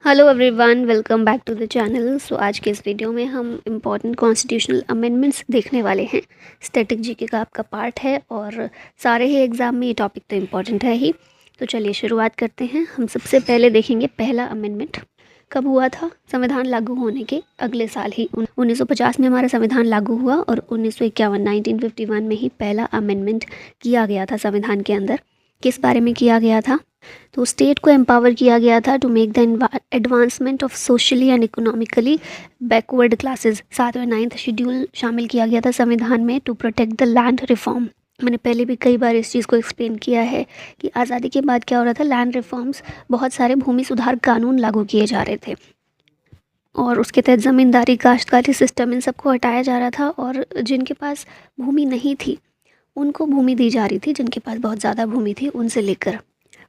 Hello everyone, welcome back to the channel. So आज के इस वीडियो में हम इम्पॉर्टेंट कॉन्स्टिट्यूशनल अमेंडमेंट्स देखने वाले हैं। स्टैटिक जीके का आपका पार्ट है और सारे ही एग्ज़ाम में ये टॉपिक तो इम्पॉर्टेंट है ही। तो चलिए शुरुआत करते हैं। हम सबसे पहले देखेंगे पहला अमेंडमेंट कब हुआ था। संविधान लागू होने के अगले साल ही 1950 में हमारा संविधान लागू हुआ और 1951 में ही पहला अमेंडमेंट किया गया था संविधान के अंदर। किस बारे में किया गया था? तो स्टेट को एम्पावर किया गया था to make the advancement of socially and economically backward classes. 7वें 9th शेड्यूल शामिल किया गया था संविधान में to protect the land reform. मैंने पहले भी कई बार इस चीज़ को एक्सप्लेन किया है कि आज़ादी के बाद क्या हो रहा था, लैंड रिफॉर्म्स, बहुत सारे भूमि सुधार कानून लागू किए जा रहे थे और उसके तहत ज़मींदारी, काश्तकारी सिस्टम, इन सबको हटाया जा रहा था और जिनके पास भूमि नहीं थी उनको भूमि दी जा रही थी, जिनके पास बहुत ज़्यादा भूमि थी उनसे लेकर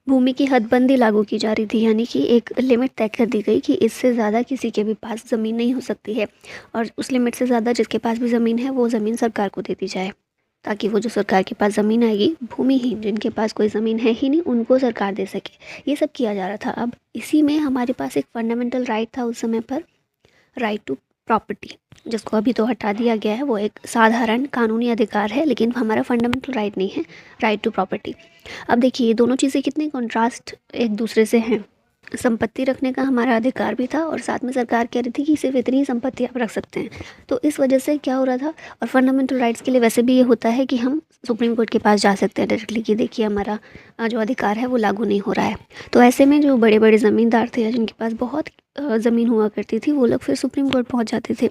भूमि की हदबंदी लागू की जा रही थी। यानी कि एक लिमिट तय कर दी गई कि इससे ज़्यादा किसी के भी पास ज़मीन नहीं हो सकती है और उस लिमिट से ज़्यादा जिसके पास भी ज़मीन है वो ज़मीन सरकार को दे दी जाए, ताकि वो जो सरकार के पास ज़मीन आएगी, भूमिहीन जिनके पास कोई ज़मीन है ही नहीं, उनको सरकार दे सके। ये सब किया जा रहा था। अब इसी में हमारे पास एक फंडामेंटल राइट था उस समय पर, राइट टू प्रॉपर्टी, जिसको अभी तो हटा दिया गया है। वो एक साधारण कानूनी अधिकार है लेकिन हमारा फंडामेंटल राइट नहीं है, राइट टू प्रॉपर्टी। अब देखिए ये दोनों चीज़ें कितने कॉन्ट्रास्ट एक दूसरे से हैं। संपत्ति रखने का हमारा अधिकार भी था और साथ में सरकार कह रही थी कि सिर्फ इतनी ही संपत्ति आप रख सकते हैं। तो इस वजह से क्या हो रहा था, और फंडामेंटल राइट्स के लिए वैसे भी ये होता है कि हम सुप्रीम कोर्ट के पास जा सकते हैं डायरेक्टली कि देखिए हमारा जो अधिकार है वो लागू नहीं हो रहा है। तो ऐसे में जो बड़े बड़े ज़मींदार थे या जिनके पास बहुत ज़मीन हुआ करती थी वो लोग फिर सुप्रीम कोर्ट पहुँच जाते थे।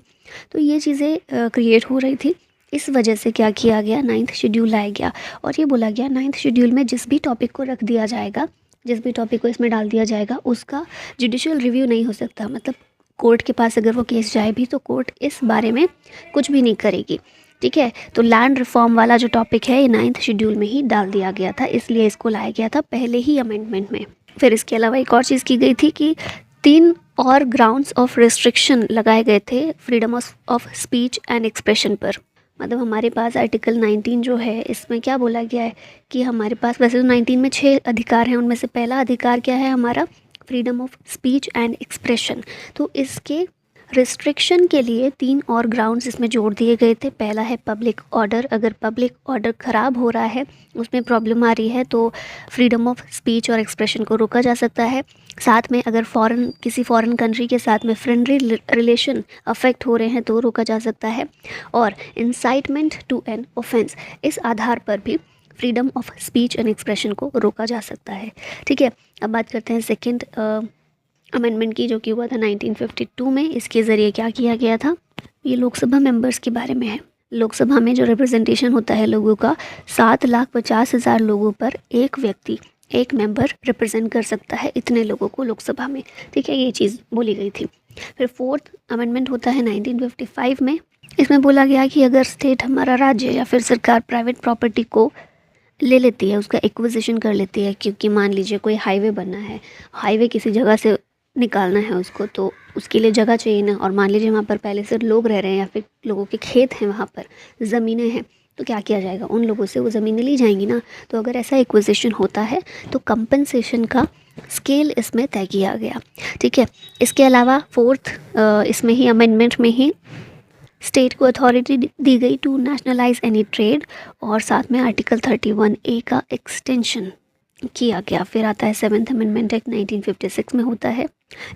तो ये चीज़ें क्रिएट हो रही थी। इस वजह से क्या किया गया, 9th शेड्यूल लाया गया और ये बोला गया 9th शेड्यूल में जिस भी टॉपिक को रख दिया जाएगा, जिस भी टॉपिक को इसमें डाल दिया जाएगा, उसका जुडिशियल रिव्यू नहीं हो सकता। मतलब कोर्ट के पास अगर वो केस जाए भी तो कोर्ट इस बारे में कुछ भी नहीं करेगी। ठीक है, तो लैंड रिफॉर्म वाला जो टॉपिक है ये 9th शेड्यूल में ही डाल दिया गया था, इसलिए इसको लाया गया था पहले ही अमेंडमेंट में। फिर इसके अलावा एक और चीज़ की गई थी कि 3 और ग्राउंड्स ऑफ रिस्ट्रिक्शन लगाए गए थे freedom of speech and expression पर। मतलब हमारे पास आर्टिकल 19 जो है इसमें क्या बोला गया है कि हमारे पास वैसे तो 19 में 6 अधिकार हैं, उनमें से पहला अधिकार क्या है हमारा, freedom of speech and expression. तो इसके रिस्ट्रिक्शन के लिए 3 और ग्राउंड्स इसमें जोड़ दिए गए थे। पहला है पब्लिक ऑर्डर। अगर पब्लिक ऑर्डर ख़राब हो रहा है, उसमें प्रॉब्लम आ रही है, तो फ्रीडम ऑफ स्पीच और एक्सप्रेशन को रोका जा सकता है। साथ में अगर किसी फॉरेन कंट्री के साथ में फ्रेंडली रिलेशन अफेक्ट हो रहे हैं तो रोका जा सकता है। और इंसाइटमेंट टू एन ऑफेंस, इस आधार पर भी freedom of speech and expression को रोका जा सकता है। ठीक है, अब बात करते हैं सेकेंड अमेंडमेंट की, जो कि हुआ था 1952 में। इसके ज़रिए क्या किया गया था, ये लोकसभा मेंबर्स के बारे में है। लोकसभा में जो रिप्रेजेंटेशन होता है लोगों का, 7,50,000 लोगों पर एक व्यक्ति, एक मेंबर रिप्रेजेंट कर सकता है, इतने लोगों को लोकसभा में। ठीक है, ये चीज़ बोली गई थी। फिर 4th अमेंडमेंट होता है 1955 में। इसमें बोला गया कि अगर स्टेट, हमारा राज्य या फिर सरकार प्राइवेट प्रॉपर्टी को ले लेती है, उसका एक्विजिशन कर लेती है, क्योंकि मान लीजिए कोई हाईवे बनना है, हाईवे किसी जगह से निकालना है उसको, तो उसके लिए जगह चाहिए ना, और मान लीजिए वहाँ पर पहले से लोग रह रहे हैं या फिर लोगों के खेत हैं, वहाँ पर ज़मीनें हैं, तो क्या किया जाएगा, उन लोगों से वो ज़मीनें ली जाएंगी ना। तो अगर ऐसा एक्विजिशन होता है तो कंपनसेशन का स्केल इसमें तय किया गया। ठीक है, इसके अलावा 4th इसमें ही अमेंडमेंट में ही स्टेट को अथॉरिटी दी गई टू नेशनलाइज एनी ट्रेड, और साथ में आर्टिकल 31A का एक्सटेंशन किया गया। फिर आता है 7th अमेंडमेंट एक्ट 1956 में होता है।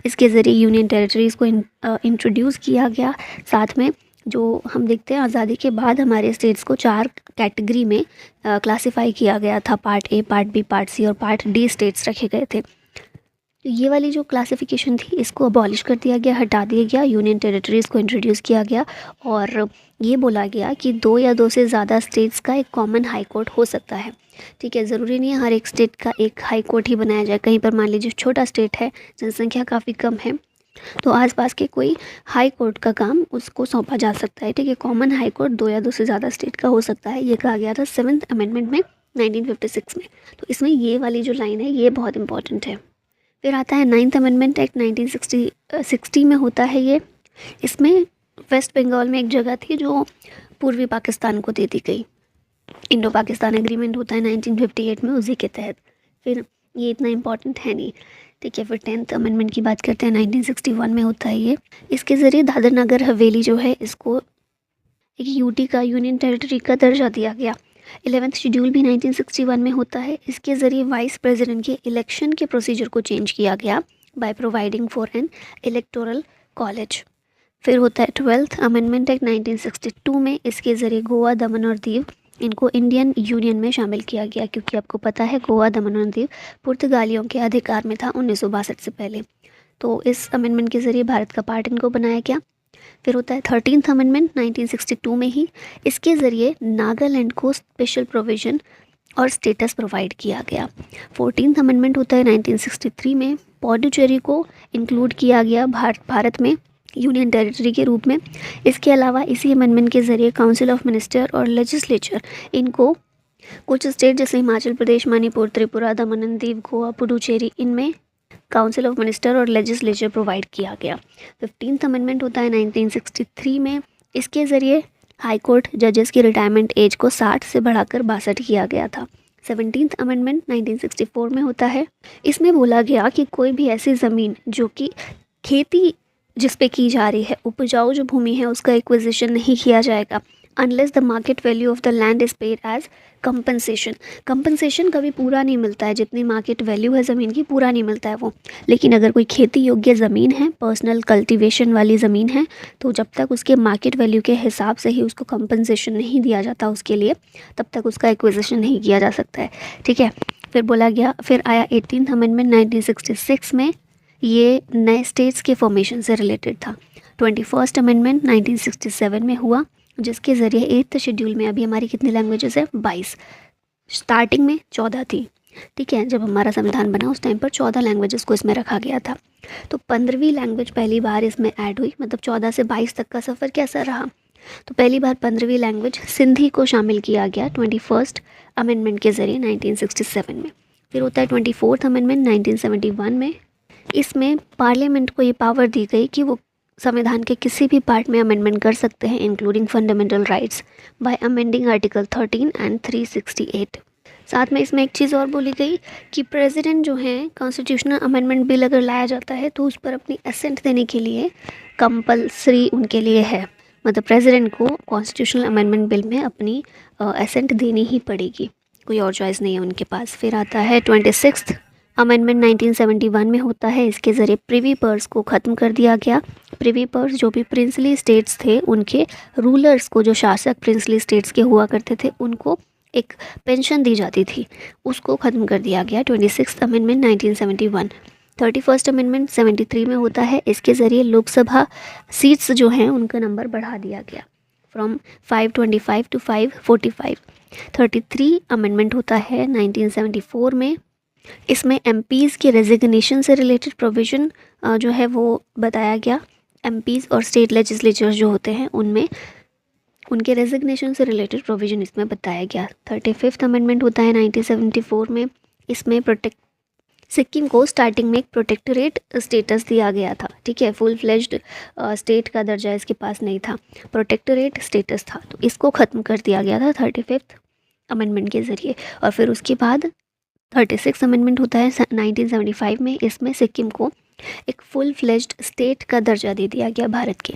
इसके ज़रिए यूनियन टेरिटरीज़ को इंट्रोड्यूस किया गया। साथ में जो हम देखते हैं आज़ादी के बाद हमारे स्टेट्स को 4 कैटेगरी में क्लासिफाई किया गया था, part A, part B, part C और पार्ट डी स्टेट्स रखे गए थे। तो ये वाली जो क्लासिफिकेशन थी इसको अबॉलिश कर दिया गया, हटा दिया गया, यूनियन टेरिटरीज़ को इंट्रोड्यूस किया गया और ये बोला गया कि 2 या 2 से ज़्यादा स्टेट्स का एक कॉमन हाई कोर्ट हो सकता है। ठीक है, ज़रूरी नहीं है हर एक स्टेट का एक हाई कोर्ट ही बनाया जाए। कहीं पर मान लीजिए छोटा स्टेट है, जनसंख्या काफ़ी कम है, तो आसपास के कोई हाई कोर्ट का काम उसको सौंपा जा सकता है। ठीक है, कॉमन हाई कोर्ट 2 या 2 से ज़्यादा स्टेट का हो सकता है, ये कहा गया था 7th अमेंडमेंट में 1956 में। तो इसमें ये वाली जो लाइन है ये बहुत इंपॉर्टेंट है। फिर आता है 9th अमेंडमेंट एक्ट 1960 में होता है ये। इसमें वेस्ट बंगाल में एक जगह थी जो पूर्वी पाकिस्तान को दे दी गई। इंडो पाकिस्तान एग्रीमेंट होता है 1958 में, उसी के तहत। फिर ये इतना इम्पॉर्टेंट है नहीं। ठीक है, फिर 10th अमेंडमेंट की बात करते हैं, 1961 में होता है ये। इसके ज़रिए दादर नगर हवेली जो है इसको एक यूटी का, यूनियन टेरिटरी का दर्जा दिया गया। 11th शेड्यूल भी 1961 में होता है। इसके ज़रिए वाइस प्रेसिडेंट के इलेक्शन के प्रोसीजर को चेंज किया गया by providing for an electoral college. फिर होता है 12th अमेंडमेंट एक्ट 1962 में। इसके ज़रिए गोवा, दमन और दीव इनको इंडियन यूनियन में शामिल किया गया, क्योंकि आपको पता है गोवा, दमन और दीव पुर्तगालियों के अधिकार में था 1962 से पहले। तो इस अमेंडमेंट के ज़रिए भारत का पार्ट इनको बनाया गया। फिर होता है 13th अमेंडमेंट 1962 में ही। इसके ज़रिए नागालैंड को स्पेशल प्रोविज़न और स्टेटस प्रोवाइड किया गया। 14th अमेंडमेंट होता है 1963 में। पौडुचेरी को इंक्लूड किया गया भारत में यूनियन टेरिटरी के रूप में। इसके अलावा इसी अमेंडमेंट के ज़रिए काउंसिल ऑफ मिनिस्टर और लेजिस्लेचर इनको कुछ स्टेट जैसे हिमाचल प्रदेश, मणिपुर, त्रिपुरा, दमन एंड दीव, गोवा, पुडुचेरी, इनमें काउंसिल ऑफ मिनिस्टर और लेजिस्लेचर प्रोवाइड किया गया। 15th अमेंडमेंट होता है 1963 में। इसके ज़रिए हाई कोर्ट जजेस की रिटायरमेंट एज को 60 से बढ़ाकर 62 किया गया था। 17th अमेंडमेंट 1964 में होता है। इसमें बोला गया कि कोई भी ऐसी ज़मीन जो कि खेती जिस पे की जा रही है, उपजाऊ जो भूमि है, उसका एक्विजिशन नहीं किया जाएगा unless the market value of the land is paid as compensation. Compensation कभी पूरा नहीं मिलता है, जितनी मार्केट वैल्यू है ज़मीन की पूरा नहीं मिलता है वो। लेकिन अगर कोई खेती योग्य ज़मीन है, पर्सनल कल्टीवेशन वाली ज़मीन है, तो जब तक उसके मार्केट वैल्यू के हिसाब से ही उसको कंपनसेशन नहीं दिया जाता उसके लिए, तब तक उसका एक्विजिशन नहीं किया जा सकता है। ठीक है, फिर बोला गया, फिर आया 18th अमेंडमेंट 1966 में। ये नए स्टेट्स के फॉर्मेशन से रिलेटेड था। 21st अमेंडमेंट 1967 में हुआ, जिसके ज़रिए 8th शेड्यूल में अभी हमारी कितनी लैंग्वेजेस है? 22। स्टार्टिंग में 14 थी। ठीक है, जब हमारा संविधान बना उस टाइम पर 14 लैंग्वेजेस को इसमें रखा गया था। तो 15वीं लैंग्वेज पहली बार इसमें ऐड हुई, मतलब 14 से 22 तक का सफ़र कैसा रहा? तो पहली बार 15वीं लैंग्वेज सिंधी को शामिल किया गया 21st अमेंडमेंट के ज़रिए 1967 में। फिर होता है 24th अमेंडमेंट 1971 में। इसमें पार्लियामेंट को ये पावर दी गई कि वो संविधान के किसी भी पार्ट में अमेंडमेंट कर सकते हैं, including fundamental rights, bye amending article 13 and 368। साथ में इसमें एक चीज़ और बोली गई कि प्रेसिडेंट जो हैं, कॉन्स्टिट्यूशनल अमेंडमेंट बिल अगर लाया जाता है तो उस पर अपनी असेंट देने के लिए कंपलसरी उनके लिए है, मतलब प्रेसिडेंट को कॉन्स्टिट्यूशनल अमेंडमेंट बिल में अपनी असेंट देनी ही पड़ेगी, कोई और चॉइस नहीं है उनके पास। फिर आता है 26th अमेंडमेंट 1971 में होता है। इसके ज़रिए प्रिवी पर्स को ख़त्म कर दिया गया। प्रिवी पर्स जो भी प्रिंसली स्टेट्स थे, उनके रूलर्स को, जो शासक प्रिंसली स्टेट्स के हुआ करते थे, उनको एक पेंशन दी जाती थी, उसको ख़त्म कर दिया गया। 26th amendment 1971। 31st अमेंडमेंट 73 में होता है। इसके ज़रिए लोकसभा सीट्स जो हैं उनका नंबर बढ़ा दिया गया, फ्रॉम 525 टू 545। 33 अमेंडमेंट होता है 1974 में। इसमें एमपीज़ के रेजिग्नेशन से रिलेटेड प्रोविज़न जो है वो बताया गया। एमपीज़ और स्टेट लेजिस्लेचर्स जो होते हैं उनमें उनके रेजिग्नेशन से रिलेटेड प्रोविज़न इसमें बताया गया। 35th अमेंडमेंट होता है 1974 में। इसमें सिक्किम को स्टार्टिंग में एक प्रोटेक्टोरेट स्टेटस दिया गया था। ठीक है, फुल फ्लेज्ड स्टेट का दर्जा इसके पास नहीं था, प्रोटेक्टोरेट स्टेटस था, तो इसको ख़त्म कर दिया गया था 35th अमेंडमेंट के ज़रिए। और फिर उसके बाद 36 अमेंडमेंट होता है 1975 में। इसमें सिक्किम को एक फुल फ्लेज्ड स्टेट का दर्जा दे दिया गया भारत के।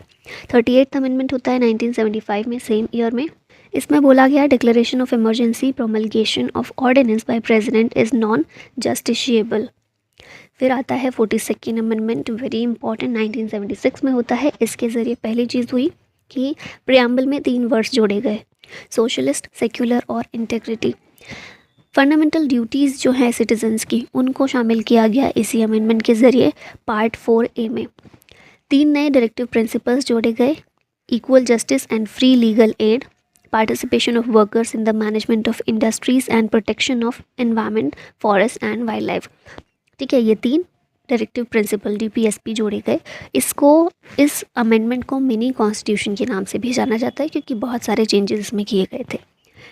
38th अमेंडमेंट होता है 1975 में, सेम ईयर में। इसमें बोला गया declaration of emergency promulgation of ordinance by president is non justiciable. फिर आता है 42nd अमेंडमेंट, वेरी इंपॉर्टेंट, 1976 में होता है। इसके ज़रिए पहली चीज़ हुई कि प्रियम्बल में 3 वर्ड्स जोड़े गए, सोशलिस्ट, सेक्युलर और इंटेग्रिटी। फंडामेंटल ड्यूटीज़ जो हैं सिटीजन्स की, उनको शामिल किया गया इसी अमेंडमेंट के ज़रिए पार्ट 4A में। 3 नए डायरेक्टिव प्रिंसिपल्स जोड़े गए, equal justice and free legal aid, participation of workers in the management of industries and protection of environment, forest and wild life. ठीक है, ये 3 डायरेक्टिव प्रिंसिपल DPSP जोड़े गए। इस अमेंडमेंट को मिनी कॉन्स्टिट्यूशन के नाम से भी जाना जाता है, क्योंकि बहुत सारे चेंजेस इसमें किए गए थे।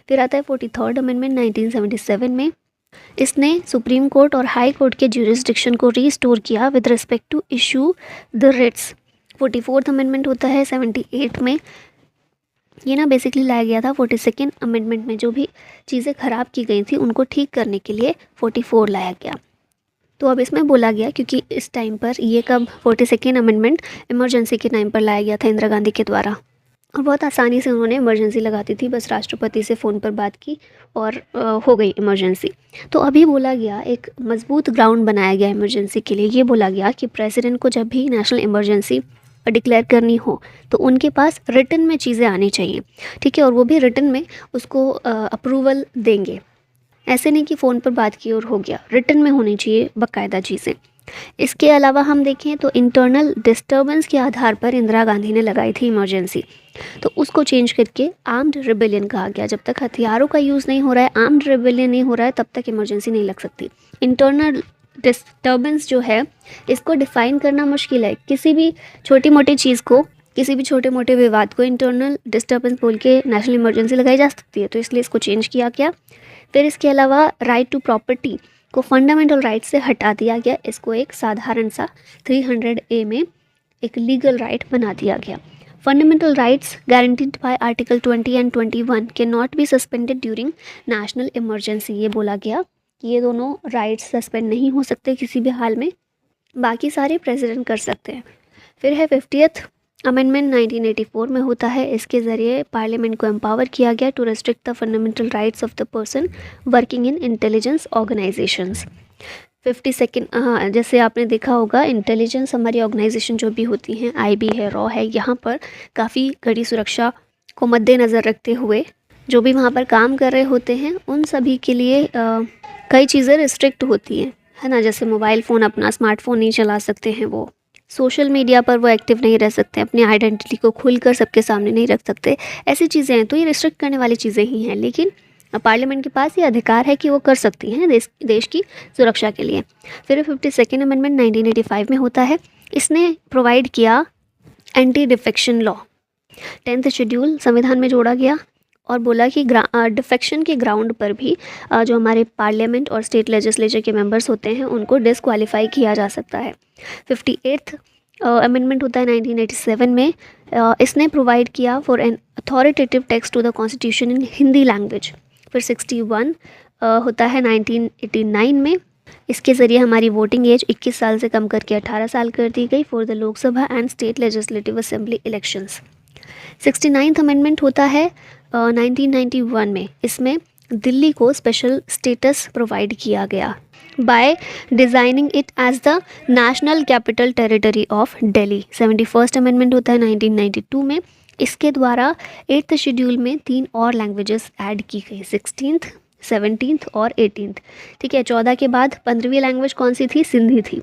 फिर आता है 43rd अमेंडमेंट 1977 में। इसने सुप्रीम कोर्ट और हाई कोर्ट के ज्यूरिसडिक्शन को रीस्टोर किया with respect to issue the writs. 44th amendment होता है 78 में। ये ना बेसिकली लाया गया था 42nd अमेंडमेंट में, जो भी चीज़ें ख़राब की गई थी उनको ठीक करने के लिए 44 लाया गया। तो अब इसमें बोला गया, क्योंकि इस टाइम पर ये कब 42nd अमेंडमेंट इमरजेंसी के टाइम पर लाया गया था इंदिरा गांधी के द्वारा, और बहुत आसानी से उन्होंने इमरजेंसी लगा दी थी, बस राष्ट्रपति से फ़ोन पर बात की और हो गई इमरजेंसी। तो अभी बोला गया एक मजबूत ग्राउंड बनाया गया इमरजेंसी के लिए। ये बोला गया कि प्रेसिडेंट को जब भी नेशनल इमरजेंसी डिक्लेयर करनी हो तो उनके पास रिटन में चीज़ें आनी चाहिए, ठीक है, और वो भी रिटन में उसको अप्रूवल देंगे। ऐसे नहीं कि फ़ोन पर बात की और हो गया, रिटन में होनी चाहिए बाकायदा चीज़ें। इसके अलावा हम देखें तो इंटरनल डिस्टर्बेंस के आधार पर इंदिरा गांधी ने लगाई थी इमरजेंसी, तो उसको चेंज करके आर्म्ड रिबेलियन कहा गया। जब तक हथियारों का यूज़ नहीं हो रहा है, आर्म्ड रिबेलियन नहीं हो रहा है, तब तक इमरजेंसी नहीं लग सकती। इंटरनल डिस्टर्बेंस जो है, इसको डिफ़ाइन करना मुश्किल है। किसी भी छोटी मोटी चीज़ को, किसी भी छोटे मोटे विवाद को इंटरनल डिस्टर्बेंस बोल के नेशनल इमरजेंसी लगाई जा सकती है, तो इसलिए इसको चेंज किया गया। फिर इसके अलावा राइट टू प्रॉपर्टी को फंडामेंटल राइट से हटा दिया गया, इसको एक साधारण सा 300A में एक लीगल राइट बना दिया गया। Fundamental rights guaranteed bye article 20 and 21 can not be suspended during national emergency. ये बोला गया कि ये दोनों राइट्स सस्पेंड नहीं हो सकते किसी भी हाल में, बाकी सारे प्रेसिडेंट कर सकते हैं। फिर है 50th अमेंडमेंट 1984 में होता है। इसके ज़रिए पार्लियामेंट को एम्पावर किया गया to restrict the fundamental rights of the person working in intelligence organisations. 52nd, हाँ, जैसे आपने देखा होगा इंटेलिजेंस हमारी ऑर्गेनाइजेशन जो भी होती हैं, IB है, रॉ है, यहाँ पर काफ़ी कड़ी सुरक्षा को मद्देनज़र रखते हुए जो भी वहाँ पर काम कर रहे होते हैं उन सभी के लिए कई चीज़ें रिस्ट्रिक्ट होती हैं, है ना। जैसे मोबाइल फ़ोन, अपना स्मार्टफोन नहीं चला सकते हैं, वो सोशल मीडिया पर वो एक्टिव नहीं रह सकते, अपनी आइडेंटिटी को खुलकर सबके सामने नहीं रख सकते, ऐसी चीज़ें हैं। तो ये रिस्ट्रिक्ट करने वाली चीज़ें ही हैं, लेकिन पार्लियामेंट के पास ये अधिकार है कि वो कर सकती हैं देश की सुरक्षा के लिए। फिर 52nd अमेंडमेंट 1985 में होता है। इसने प्रोवाइड किया anti defection law. 10th schedule संविधान में जोड़ा गया और बोला कि डिफेक्शन के ग्राउंड पर भी जो हमारे पार्लियामेंट और स्टेट लेजिस्लेचर के मेंबर्स होते हैं उनको डिसक्वालीफाई किया जा सकता है। 58th अमेंडमेंट होता है 1987 में। इसने प्रोवाइड किया for an authoritative text to the constitution in Hindi language. फिर 61 होता है 1989 में। इसके ज़रिए हमारी वोटिंग एज 21 साल से कम करके 18 साल कर दी गई for the Lok Sabha and state legislative assembly elections. 69th amendment होता है 1991 में। इसमें दिल्ली को स्पेशल स्टेटस प्रोवाइड किया गया by designing it as the national capital territory of Delhi. 71st amendment होता है 1992 में। इसके द्वारा 8th शेड्यूल में 3 और लैंग्वेजेस ऐड की गई, 16th, 17th और 18th। ठीक है, 14 के बाद 15वीं लैंग्वेज कौन सी थी? सिंधी थी।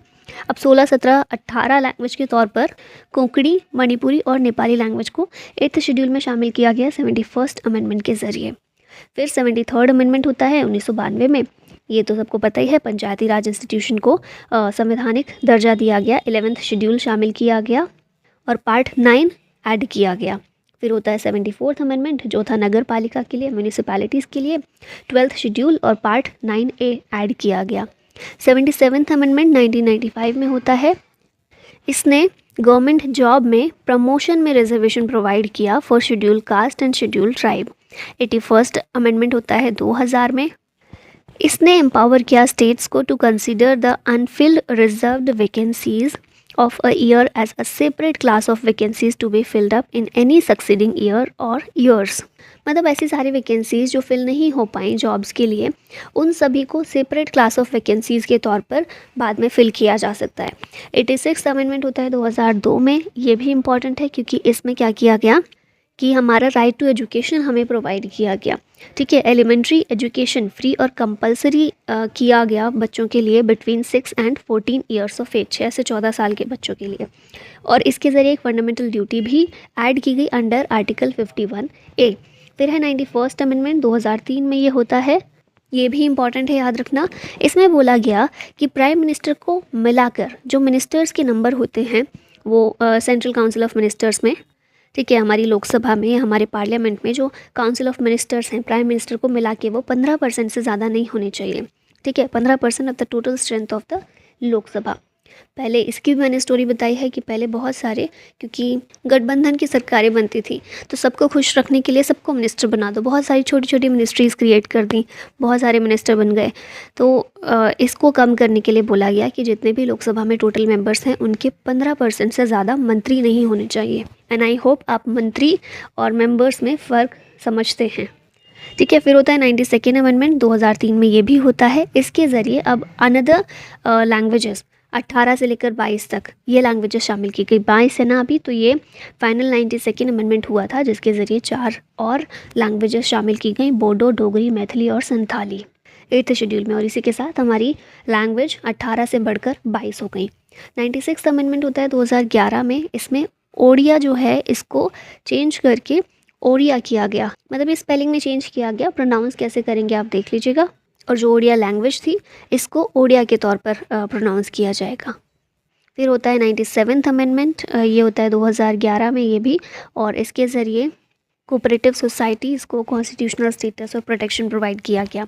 अब 16, 17, 18 लैंग्वेज के तौर पर कोंकणी, मणिपुरी और नेपाली लैंग्वेज को 8th शेड्यूल में शामिल किया गया 71st अमेंडमेंट के ज़रिए। फिर 73rd अमेंडमेंट होता है 1992 में। ये तो सबको पता ही है, पंचायती राज इंस्टीट्यूशन को संवैधानिक दर्जा दिया गया, 11th शेड्यूल शामिल किया गया और पार्ट 9 ऐड किया गया। फिर होता है 74th अमेंडमेंट जो था नगर पालिका के लिए, म्यूनिसिपैलिटीज़ के लिए, 12th शेड्यूल और पार्ट 9A ऐड किया गया। 77th अमेंडमेंट 1995 में होता है। इसने गवर्नमेंट जॉब में प्रमोशन में रिजर्वेशन प्रोवाइड किया for schedule caste and schedule tribe. 81st amendment होता है 2000 में। इसने एम्पावर किया स्टेट्स को to consider the unfilled reserved vacancies of a year as a separate class of vacancies to be filled up in any succeeding year or years। मतलब ऐसी सारी vacancies जो फिल नहीं हो पाई जॉब्स के लिए, उन सभी को सेपरेट क्लास ऑफ वैकेंसीज़ के तौर पर बाद में फिल किया जा सकता है। 86th अमेंडमेंट होता है 2002 में। ये भी इम्पॉर्टेंट है क्योंकि इसमें क्या किया गया कि हमारा राइट टू एजुकेशन हमें प्रोवाइड किया गया। ठीक है, एलिमेंट्री एजुकेशन फ्री और कंपलसरी किया गया बच्चों के लिए between 6 and 14 years of age, 6 से 14 साल के बच्चों के लिए। और इसके ज़रिए एक फंडामेंटल ड्यूटी भी ऐड की गई अंडर आर्टिकल 51A। फिर है 91st अमेंडमेंट 2003 में ये होता है। ये भी इम्पॉर्टेंट है, याद रखना। इसमें बोला गया कि प्राइम मिनिस्टर को मिलाकर जो मिनिस्टर्स के नंबर होते हैं वो सेंट्रल काउंसिल ऑफ मिनिस्टर्स में, ठीक है, हमारी लोकसभा में, हमारे पार्लियामेंट में जो काउंसिल ऑफ मिनिस्टर्स हैं प्राइम मिनिस्टर को मिला के वो 15% से ज़्यादा नहीं होने चाहिए। ठीक है, 15% of the total strength of the Lok Sabha. पहले इसकी भी मैंने स्टोरी बताई है कि पहले बहुत सारे, क्योंकि गठबंधन की सरकारें बनती थी तो सबको खुश रखने के लिए सबको मिनिस्टर बना दो, बहुत सारी छोटी छोटी मिनिस्ट्रीज़ क्रिएट कर दी, बहुत सारे मिनिस्टर बन गए। तो इसको कम करने के लिए बोला गया कि जितने भी लोकसभा में टोटल मेंबर्स हैं उनके 15% से ज़्यादा मंत्री नहीं होने चाहिए। एंड आई होप आप मंत्री और मेंबर्स में फ़र्क समझते हैं। ठीक है, फिर होता है 92nd अमेंडमेंट 2003 में, ये भी होता है। इसके ज़रिए अब अनदर लैंग्वेजेस 18 से लेकर 22 तक ये लैंग्वेजेस शामिल की गई। 22 है ना अभी, तो ये फाइनल 92nd अमेंडमेंट हुआ था जिसके ज़रिए 4 और लैंग्वेजेस शामिल की गई, बोडो, डोगरी, मैथिली और संथाली 8th शेड्यूल में। और इसी के साथ हमारी लैंग्वेज 18 से बढ़कर 22 हो गई। 96th अमेंडमेंट होता है 2011 में। इसमें ओडिया जो है इसको चेंज करके ओडिया किया गया, मतलब इस स्पेलिंग में चेंज किया गया। प्रोनाउंस कैसे करेंगे आप देख लीजिएगा। और जो ओडिया लैंग्वेज थी इसको ओडिया के तौर पर प्रोनाउंस किया जाएगा। फिर होता है 97th अमेंडमेंट, ये होता है 2011 में ये भी। और इसके ज़रिए कोऑपरेटिव सोसाइटीज़ को कॉन्स्टिट्यूशनल स्टेटस और प्रोटेक्शन प्रोवाइड किया गया।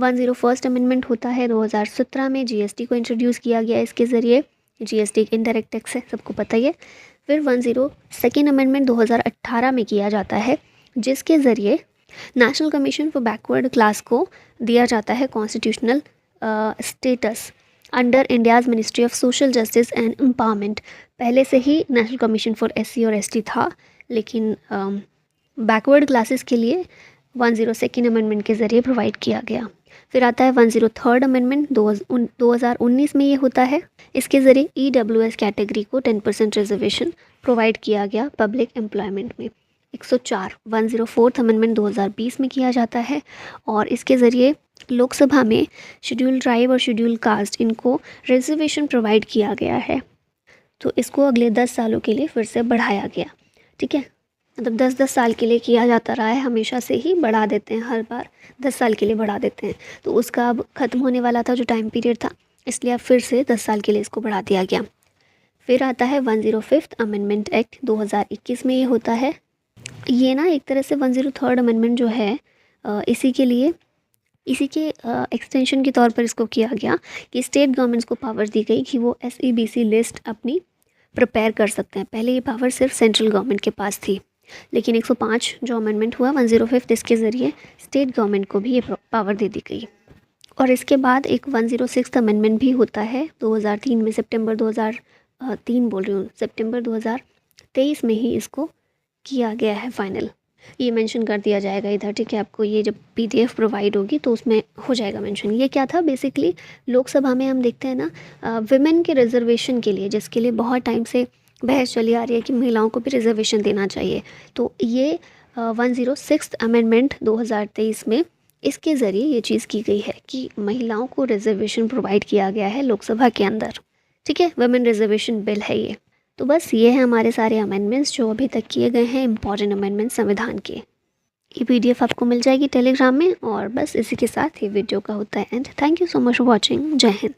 101st अमेंडमेंट होता है 2017 में। जीएसटी को इंट्रोड्यूस किया गया इसके ज़रिए। जीएसटी एक इनडायरेक्ट टैक्स है, सबको पता ही है। फिर 102nd अमेंडमेंट 2018 में किया जाता है जिसके ज़रिए national commission for backward class को दिया जाता है constitutional status under India's ministry of social justice and empowerment. पहले से ही नेशनल कमीशन फॉर एससी और एसटी था, लेकिन बैकवर्ड क्लासेस के लिए 102nd अमेंडमेंट के ज़रिए प्रोवाइड किया गया। फिर आता है 103rd अमेंडमेंट 2019 में ये होता है। इसके ज़रिए EWS कैटेगरी को 10% रिजर्वेशन प्रोवाइड किया गया पब्लिक एम्प्लॉयमेंट में। 104 104th अमेंडमेंट 2020 में किया जाता है और इसके ज़रिए लोकसभा में शेड्यूल ट्राइब और शेड्यूल कास्ट इनको रिजर्वेशन प्रोवाइड किया गया है। तो इसको अगले 10 सालों के लिए फिर से बढ़ाया गया। ठीक है, मतलब 10-10 साल के लिए किया जाता रहा है, हमेशा से ही बढ़ा देते हैं, हर बार 10 साल के लिए बढ़ा देते हैं। तो उसका अब ख़त्म होने वाला था जो टाइम पीरियड था, इसलिए अब फिर से 10 साल के लिए इसको बढ़ा दिया गया। फिर आता है 105th अमेंडमेंट एक्ट 2021 में ये होता है। ये ना एक तरह से 103rd अमेंडमेंट जो है इसी के एक्सटेंशन के तौर पर इसको किया गया कि स्टेट गवर्नमेंट्स को पावर दी गई कि वो SEBC लिस्ट अपनी प्रिपेयर कर सकते हैं। पहले ये पावर सिर्फ सेंट्रल गवर्नमेंट के पास थी, लेकिन 105 जो अमेंडमेंट हुआ 105 इसके ज़रिए स्टेट गवर्नमेंट को भी ये पावर दे दी गई। और इसके बाद एक 106 अमेंडमेंट भी होता है 2003 में। सितंबर 2023 में ही इसको किया गया है फाइनल। ये मेंशन कर दिया जाएगा इधर, ठीक है, आपको ये जब PDF प्रोवाइड होगी तो उसमें हो जाएगा मेंशन। ये क्या था बेसिकली, लोकसभा में हम देखते हैं ना विमेन के रिजर्वेशन के लिए, जिसके लिए बहुत टाइम से बहस चली आ रही है कि महिलाओं को भी रिजर्वेशन देना चाहिए। तो ये 106 अमेंडमेंट 2023 में इसके ज़रिए ये चीज़ की गई है कि महिलाओं को रिजर्वेशन प्रोवाइड किया गया है लोकसभा के अंदर। ठीक है, वुमेन रिजर्वेशन बिल है ये। तो बस ये है हमारे सारे अमेंडमेंट्स जो अभी तक किए गए हैं, इंपॉर्टेंट अमेंडमेंट्स संविधान के। ये PDF आपको मिल जाएगी टेलीग्राम में। और बस इसी के साथ ये वीडियो का होता है and. Thank you so much for watching. जय हिंद।